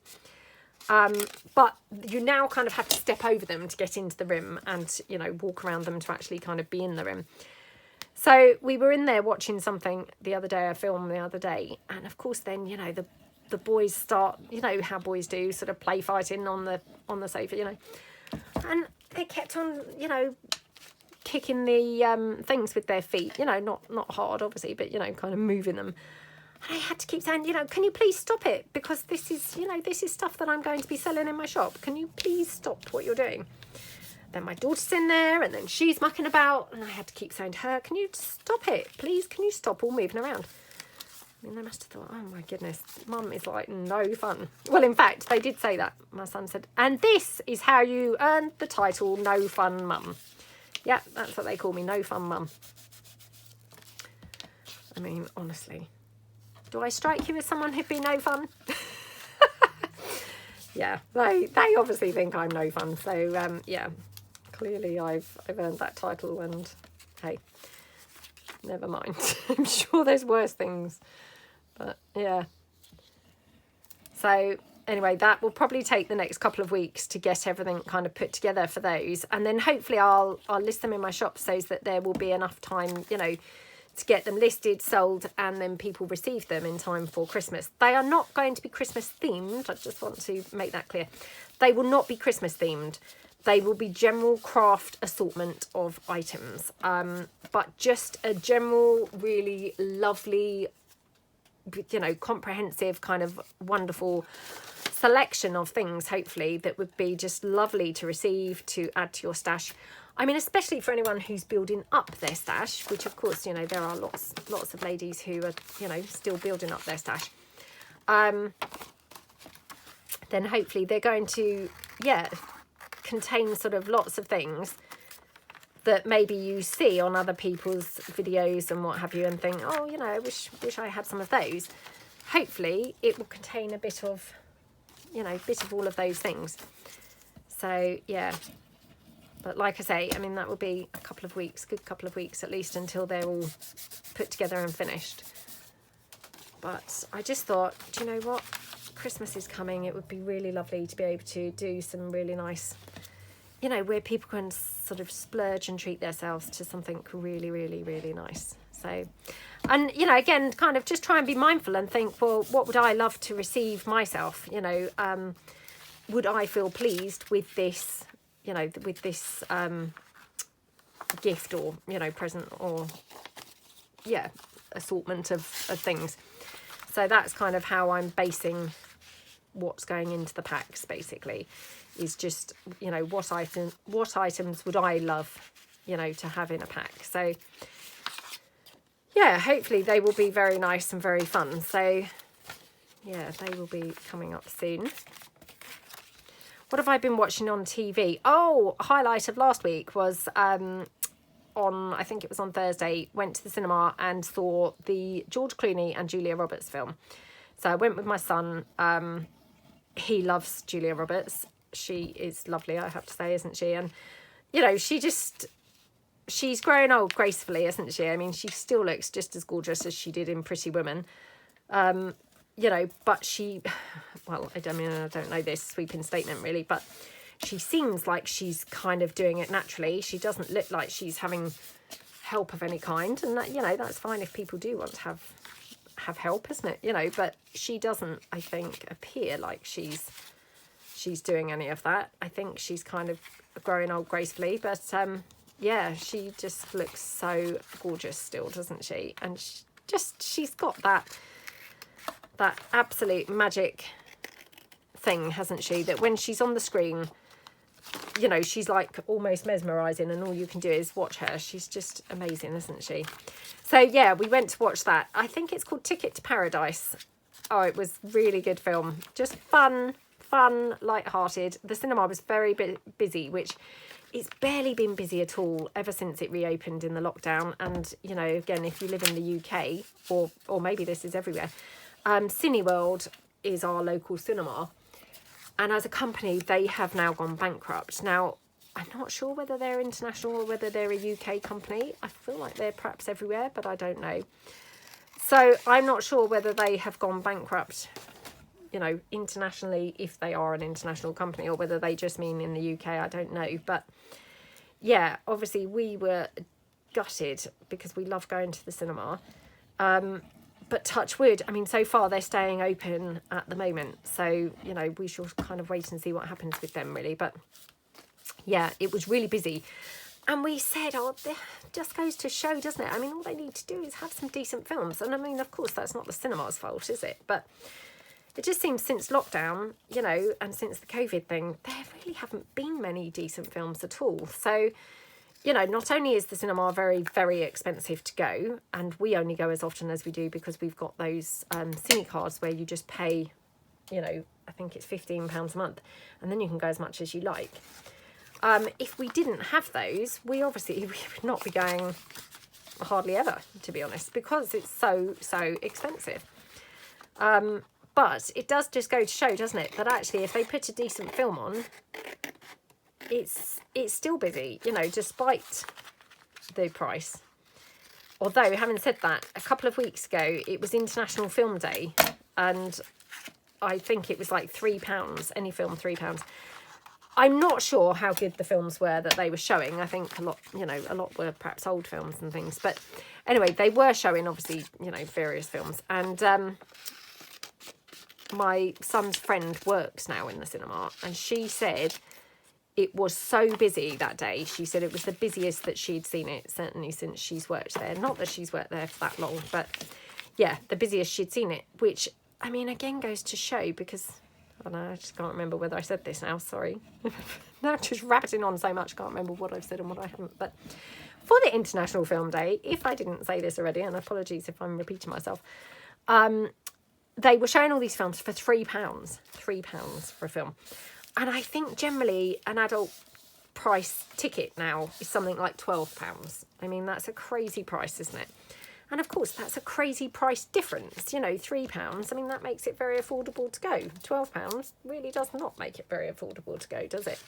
But you now kind of have to step over them to get into the room and, you know, walk around them to actually kind of be in the room. So we were in there watching something the other day, a film the other day. And of course then, you know, the boys start, you know how boys do, sort of play fighting on the sofa, you know. And they kept on, you know, kicking the things with their feet, you know, not hard obviously, but you know, kind of moving them. And I had to keep saying, you know, can you please stop it, because this is, you know, this is stuff that I'm going to be selling in my shop. Can you please stop what you're doing? Then my daughter's in there, and then she's mucking about, and I had to keep saying to her, can you stop it, please? Can you stop all moving around? I mean, they must have thought, oh my goodness, Mum is like no fun. Well, in fact, they did say that. My son said, and this is how you earned the title No Fun Mum. Yeah, that's what they call me, No Fun Mum. I mean, honestly, do I strike you as someone who'd be no fun? Yeah, they obviously think I'm no fun. So, yeah, clearly I've earned that title, and hey, never mind. I'm sure there's worse things. But yeah. So anyway, that will probably take the next couple of weeks to get everything kind of put together for those. And then hopefully I'll list them in my shop so that there will be enough time, you know, to get them listed, sold, and then people receive them in time for Christmas. They are not going to be Christmas themed. I just want to make that clear. They will not be Christmas themed. They will be general craft assortment of items. But just a general, really lovely, you know, comprehensive kind of wonderful selection of things, hopefully, that would be just lovely to receive, to add to your stash. I mean, especially for anyone who's building up their stash, which of course, you know, there are lots of ladies who are, you know, still building up their stash. Then hopefully they're going to, yeah, contain sort of lots of things that maybe you see on other people's videos and what have you, and think, oh, you know, I wish I had some of those. Hopefully it will contain a bit of, you know, bit of all of those things. So yeah, but like I say, I mean, that will be a couple of weeks, good couple of weeks at least, until they're all put together and finished. But I just thought, do you know what, Christmas is coming. It would be really lovely to be able to do some really nice, you know, where people can sort of splurge and treat themselves to something really, really, really nice. So, and, you know, again, kind of just try and be mindful and think, well, what would I love to receive myself? You know, would I feel pleased with this, you know, with this gift or, you know, present or, yeah, assortment of things. So that's kind of how I'm basing what's going into the packs, basically, is just, you know, what items would I love, you know, to have in a pack. So yeah, hopefully they will be very nice and very fun. So yeah, they will be coming up soon. What have I been watching on TV? Oh, a highlight of last week was on, I think it was on Thursday, went to the cinema and saw the George Clooney and Julia Roberts film. So I went with my son. He loves Julia Roberts. She is lovely, I have to say, isn't she? And, you know, she's grown old gracefully, isn't she? I mean, she still looks just as gorgeous as she did in Pretty Woman. You know, but she, well, I don't know this sweeping statement really, but she seems like she's kind of doing it naturally. She doesn't look like she's having help of any kind. And that, you know, that's fine if people do want to have help, isn't it? You know, but she doesn't, I think, appear like she's doing any of that. I think she's kind of growing old gracefully, but yeah, she just looks so gorgeous still, doesn't she? And she's got that absolute magic thing, hasn't she, that when she's on the screen, you know, she's like almost mesmerizing, and all you can do is watch her. She's just amazing, isn't she? So yeah, we went to watch that. I think it's called Ticket to Paradise. Oh, it was really good film. Just fun, light-hearted. The cinema was very busy, which it's barely been busy at all ever since it reopened in the lockdown. And, you know, again, if you live in the UK, or maybe this is everywhere, Cineworld is our local cinema. And as a company, they have now gone bankrupt. Now, I'm not sure whether they're international or whether they're a UK company. I feel like they're perhaps everywhere, but I don't know. So I'm not sure whether they have gone bankrupt, you know, internationally, if they are an international company, or whether they just mean in the UK. I don't know. But yeah, obviously we were gutted because we love going to the cinema. but touch wood, I mean, so far they're staying open at the moment. So, you know, we shall kind of wait and see what happens with them, really. But yeah, it was really busy. And we said, oh, it just goes to show, doesn't it? I mean, all they need to do is have some decent films. And I mean, of course, that's not the cinema's fault, is it? But it just seems since lockdown, you know, and since the COVID thing, there really haven't been many decent films at all. So, you know, not only is the cinema very, very expensive to go, and we only go as often as we do because we've got those cine cards where you just pay, you know, I think it's £15 a month, and then you can go as much as you like. If we didn't have those, we would not be going hardly ever, to be honest, because it's so expensive. But it does just go to show, doesn't it, that actually if they put a decent film on, it's still busy, you know, despite the price. Although, having said that, a couple of weeks ago, it was International Film Day, and I think it was like £3, any film £3. I'm not sure how good the films were that they were showing. I think a lot were perhaps old films and things. But anyway, they were showing, obviously, you know, various films. And my son's friend works now in the cinema, and she said it was so busy that day. She said it was the busiest that she'd seen it, certainly since she's worked there. Not that she's worked there for that long, but yeah, the busiest she'd seen it, which, I mean, again goes to show, because I don't know, I just can't remember whether I said this now, sorry. Now I'm just rabbiting on so much, can't remember what I've said and what I haven't. But for the International Film Day, if I didn't say this already, and apologies if I'm repeating myself, they were showing all these films for £3 for a film. And I think generally an adult price ticket now is something like £12. I mean, that's a crazy price, isn't it? And of course, that's a crazy price difference. You know, £3, I mean, that makes it very affordable to go. £12 really does not make it very affordable to go, does it?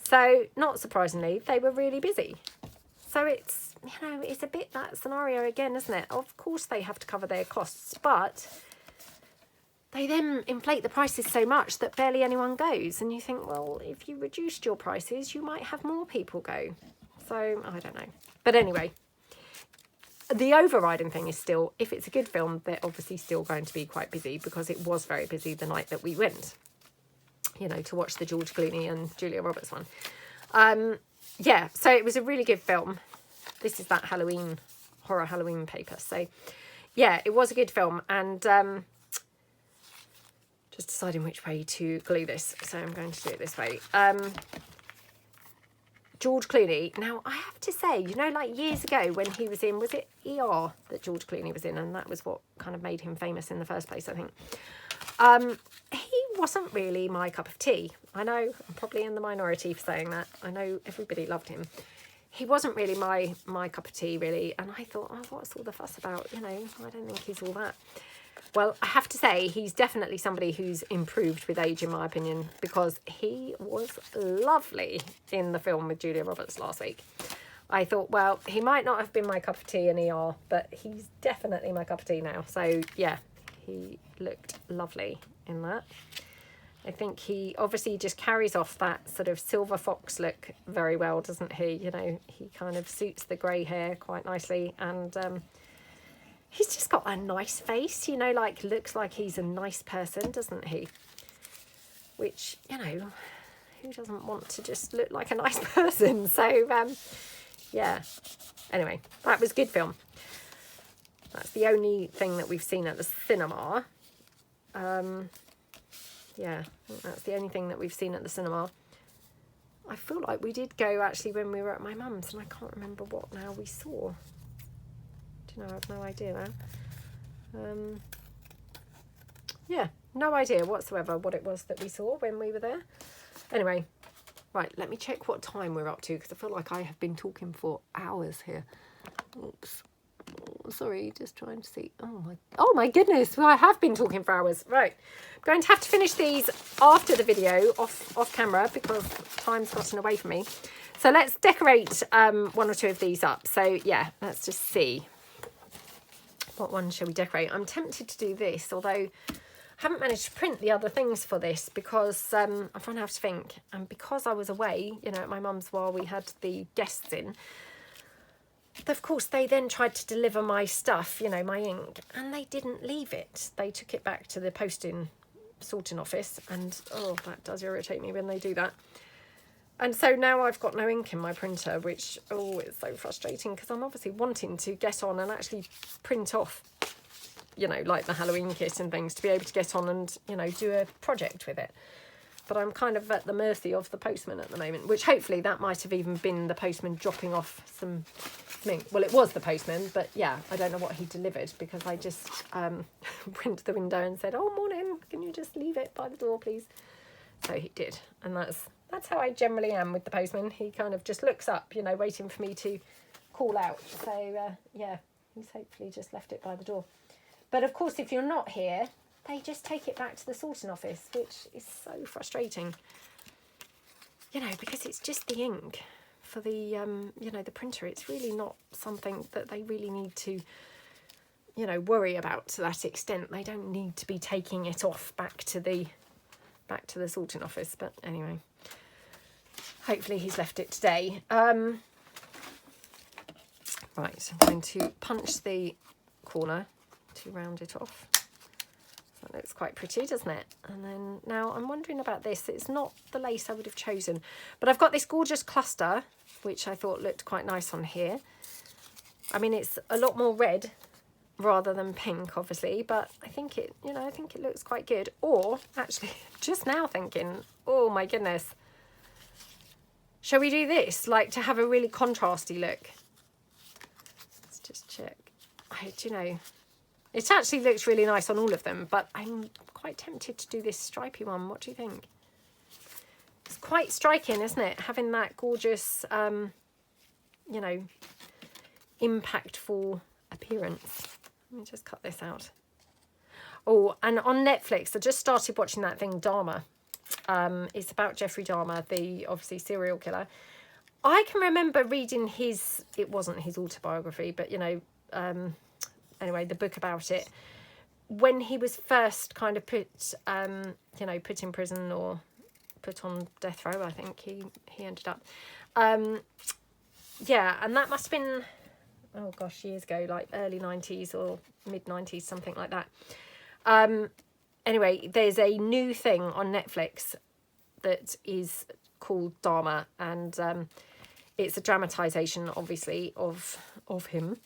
So, not surprisingly, they were really busy. So it's, you know, it's a bit that scenario again, isn't it? Of course they have to cover their costs, but they then inflate the prices so much that barely anyone goes. And you think, well, if you reduced your prices, you might have more people go. So, I don't know. But anyway, the overriding thing is still, if it's a good film, they're obviously still going to be quite busy, because it was very busy the night that we went, you know, to watch the George Clooney and Julia Roberts one. Yeah, so it was a really good film. This is that horror Halloween paper. So, yeah, it was a good film. And just deciding which way to glue this. So I'm going to do it this way. George Clooney. Now, I have to say, you know, like years ago when he was in, was it ER that George Clooney was in? And that was what kind of made him famous in the first place, I think. He wasn't really my cup of tea. I know I'm probably in the minority for saying that. I know everybody loved him. He wasn't really my cup of tea, really. And I thought, oh, what's all the fuss about? You know, I don't think he's all that. Well, I have to say, he's definitely somebody who's improved with age, in my opinion, because he was lovely in the film with Julia Roberts last week. I thought, well, he might not have been my cup of tea in ER, but he's definitely my cup of tea now. So, yeah, he looked lovely in that. I think he obviously just carries off that sort of silver fox look very well, doesn't he? You know, he kind of suits the grey hair quite nicely, and he's just got a nice face, you know, like looks like he's a nice person, doesn't he? Which, you know, who doesn't want to just look like a nice person? So, yeah. Anyway, that was a good film. That's the only thing that we've seen at the cinema. Yeah, I think that's the only thing that we've seen at the cinema. I feel like we did go actually when we were at my mum's, and I can't remember what now we saw. Do you know, I have no idea now. Yeah, no idea whatsoever what it was that we saw when we were there. Anyway, right, let me check what time we're up to, because I feel like I have been talking for hours here. Oops. Oh, sorry, just trying to see. Oh my goodness, well, I have been talking for hours. Right, I'm going to have to finish these after the video off camera, because time's gotten away from me. So let's decorate one or two of these up. So yeah, let's just see. What one shall we decorate? I'm tempted to do this, although I haven't managed to print the other things for this, because I've run out of ink. And because I was away, you know, at my mum's while we had the guests in, of course, they then tried to deliver my stuff, you know, my ink, and they didn't leave it. They took it back to the sorting office, and oh, that does irritate me when they do that. And so now I've got no ink in my printer, which, oh, it's so frustrating, because I'm obviously wanting to get on and actually print off, you know, like the Halloween kit and things, to be able to get on and, you know, do a project with it. But I'm kind of at the mercy of the postman at the moment, which hopefully that might have even been the postman dropping off some ink. Well, it was the postman, but yeah, I don't know what he delivered, because I just went to the window and said, oh, morning, can you just leave it by the door, please? So he did, and that's how I generally am with the postman. He kind of just looks up, you know, waiting for me to call out. So, yeah, he's hopefully just left it by the door. But, of course, if you're not here, they just take it back to the sorting office, which is so frustrating. You know, because it's just the ink for the, you know, the printer. It's really not something that they really need to, you know, worry about to that extent. They don't need to be taking it off back to the sorting office. But anyway, hopefully he's left it today. Right, so I'm going to punch the corner to round it off. That looks quite pretty, doesn't it? And then now I'm wondering about this. It's not the lace I would have chosen, but I've got this gorgeous cluster, which I thought looked quite nice on here. I mean, it's a lot more red rather than pink, obviously, but I think it, you know, I think it looks quite good. Or actually, just now thinking, oh my goodness, shall we do this, like, to have a really contrasty look? Let's just check. Do you know, it actually looks really nice on all of them, but I'm quite tempted to do this stripy one. What do you think? It's quite striking, isn't it? Having that gorgeous, you know, impactful appearance. Let me just cut this out. Oh, and on Netflix, I just started watching that thing, Dahmer. It's about Jeffrey Dahmer, the obviously serial killer. I can remember reading his, it wasn't his autobiography, but, you know, anyway, the book about it, when he was first kind of put, you know, put in prison or put on death row, I think he ended up. Yeah, and that must have been, oh gosh, years ago, like early 90s or mid 90s, something like that. Anyway, there's a new thing on Netflix that is called Dahmer, and it's a dramatisation, obviously, of him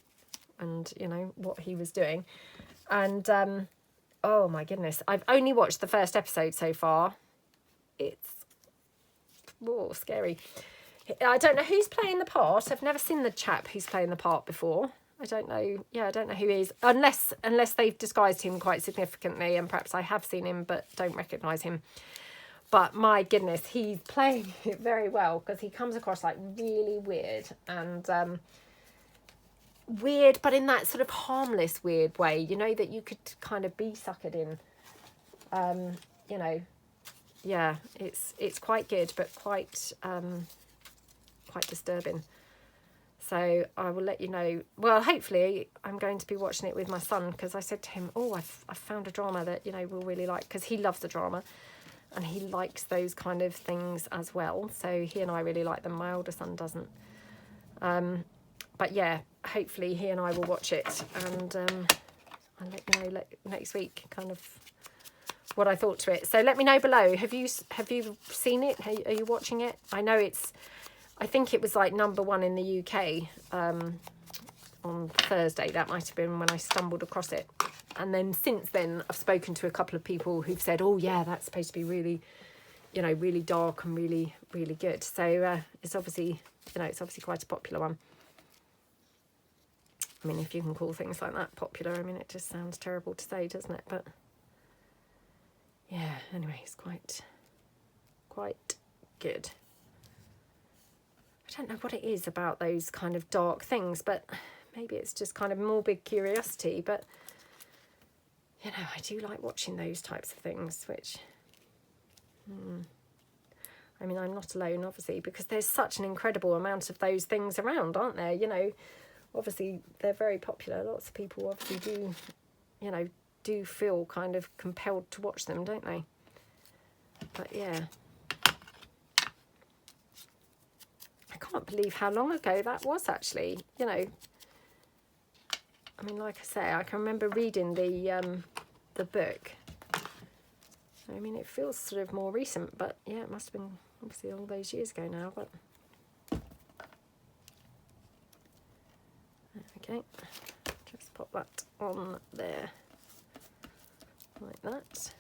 and, you know, what he was doing. And oh my goodness, I've only watched the first episode so far. It's scary. I don't know who's playing the part. I've never seen the chap who's playing the part before. I don't know. Yeah, I don't know who he is, unless they've disguised him quite significantly, and perhaps I have seen him but don't recognise him. But my goodness, he's playing it very well, because he comes across like really weird, and weird, but in that sort of harmless weird way, you know, that you could kind of be suckered in. You know, yeah, it's quite good, but quite disturbing. So I will let you know. Well, hopefully I'm going to be watching it with my son, because I said to him, oh, I've found a drama that, you know, we'll really like, because he loves the drama and he likes those kind of things as well. So he and I really like them. My older son doesn't. But yeah, hopefully he and I will watch it, and I'll let you know next week kind of what I thought to it. So let me know below. Have you seen it? Are you watching it? I know I think it was like #1 in the UK on Thursday. That might have been when I stumbled across it. And then since then, I've spoken to a couple of people who've said, oh yeah, that's supposed to be really, you know, really dark and really, really good. So it's obviously, you know, it's obviously quite a popular one. I mean, if you can call things like that popular, I mean, it just sounds terrible to say, doesn't it? But yeah, anyway, it's quite good. I don't know what it is about those kind of dark things, but maybe it's just kind of morbid curiosity. But, you know, I do like watching those types of things, which, I mean, I'm not alone, obviously, because there's such an incredible amount of those things around, aren't there? You know, obviously they're very popular. Lots of people obviously do, you know, do feel kind of compelled to watch them, don't they? But yeah, I can't believe how long ago that was, actually. You know, I mean, like I say, I can remember reading the book. I mean, it feels sort of more recent, but yeah, it must have been obviously all those years ago now, but okay, just pop that on there like that.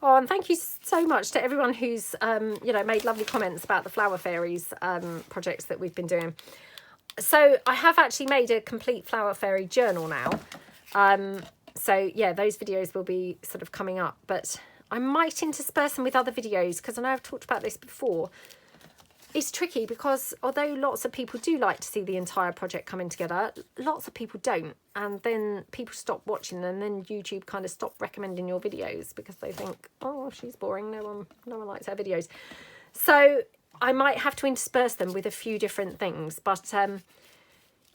Oh, and thank you so much to everyone who's you know, made lovely comments about the Flower Fairies projects that we've been doing. So I have actually made a complete Flower Fairy journal now. So yeah, those videos will be sort of coming up, but I might intersperse them with other videos because I know I've talked about this before. It's tricky because although lots of people do like to see the entire project coming together, lots of people don't, and then people stop watching, and then YouTube kind of stop recommending your videos because they think, oh, she's boring, no one likes her videos. So I might have to intersperse them with a few different things, but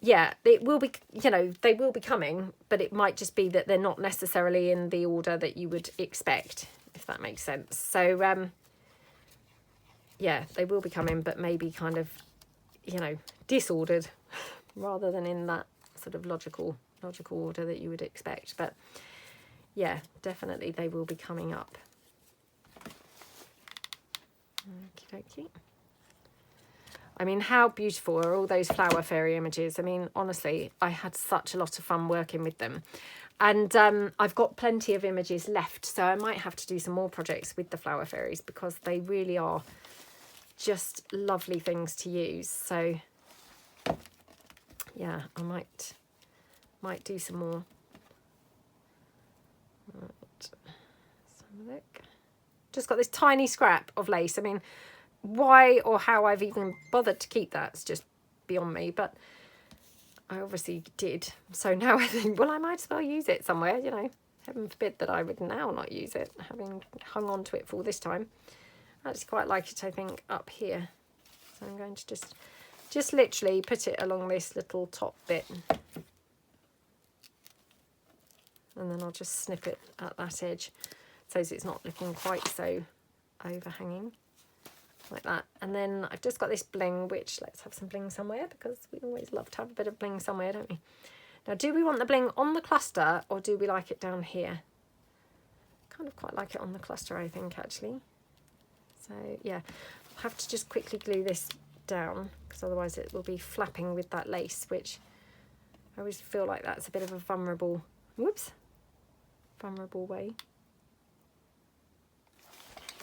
yeah, it will be, you know, they will be coming, but it might just be that they're not necessarily in the order that you would expect, if that makes sense. So yeah, they will be coming, but maybe kind of, you know, disordered rather than in that sort of logical order that you would expect. But yeah, definitely they will be coming up. Okie dokie. I mean, how beautiful are all those Flower Fairy images? I mean, honestly, I had such a lot of fun working with them. And I've got plenty of images left, so I might have to do some more projects with the Flower Fairies because they really are just lovely things to use. So yeah, I might do some more. Right. Let's have a look. Just got this tiny scrap of lace. I mean, why or how I've even bothered to keep that's just beyond me, but I obviously did. So now I think, well, I might as well use it somewhere, you know. Heaven forbid that I would now not use it, having hung on to it for all this time. I actually quite like it, I think, up here. So I'm going to just literally put it along this little top bit. And then I'll just snip it at that edge so it's not looking quite so overhanging. Like that. And then I've just got this bling, which let's have some bling somewhere because we always love to have a bit of bling somewhere, don't we? Now, do we want the bling on the cluster or do we like it down here? Kind of quite like it on the cluster, I think, actually. So yeah, I'll have to just quickly glue this down because otherwise it will be flapping with that lace, which I always feel like that's a bit of a vulnerable, vulnerable way.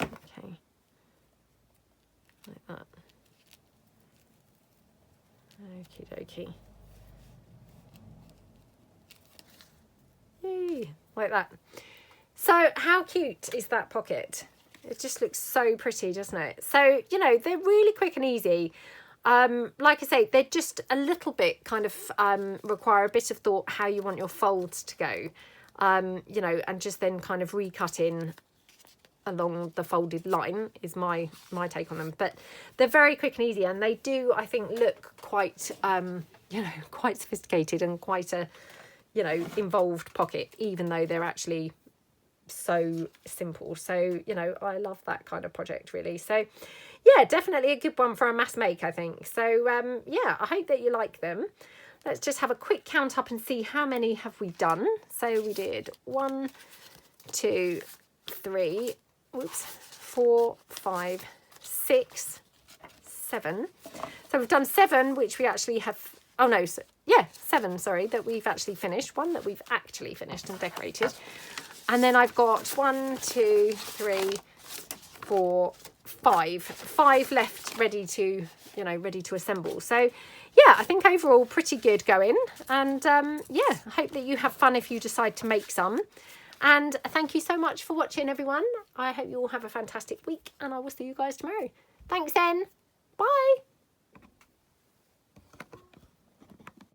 Okay, like that. Okie dokie. Yay, like that. So how cute is that pocket? It just looks so pretty, doesn't it? So, you know, they're really quick and easy. Like I say, they're just a little bit kind of require a bit of thought how you want your folds to go, you know, and just then kind of recutting along the folded line is my take on them. But they're very quick and easy, and they do, I think, look quite, you know, quite sophisticated and quite a, you know, involved pocket, even though they're actually so simple. So, you know, I love that kind of project, really. So yeah, definitely a good one for a mass make, I think. So yeah, I hope that you like them. Let's just have a quick count up and see how many have we done. So we did 1, 2, 3, 4, 5, 6, 7. So we've done 7, which we actually have, oh no, so, yeah, 7, sorry, that we've actually finished. 1 that we've actually finished and decorated. And then I've got 1, 2, 3, 4, 5 left ready to, you know, ready to assemble. So yeah, I think overall pretty good going. And yeah, I hope that you have fun if you decide to make some. And thank you so much for watching, everyone. I hope you all have a fantastic week, and I will see you guys tomorrow. Thanks then. Bye.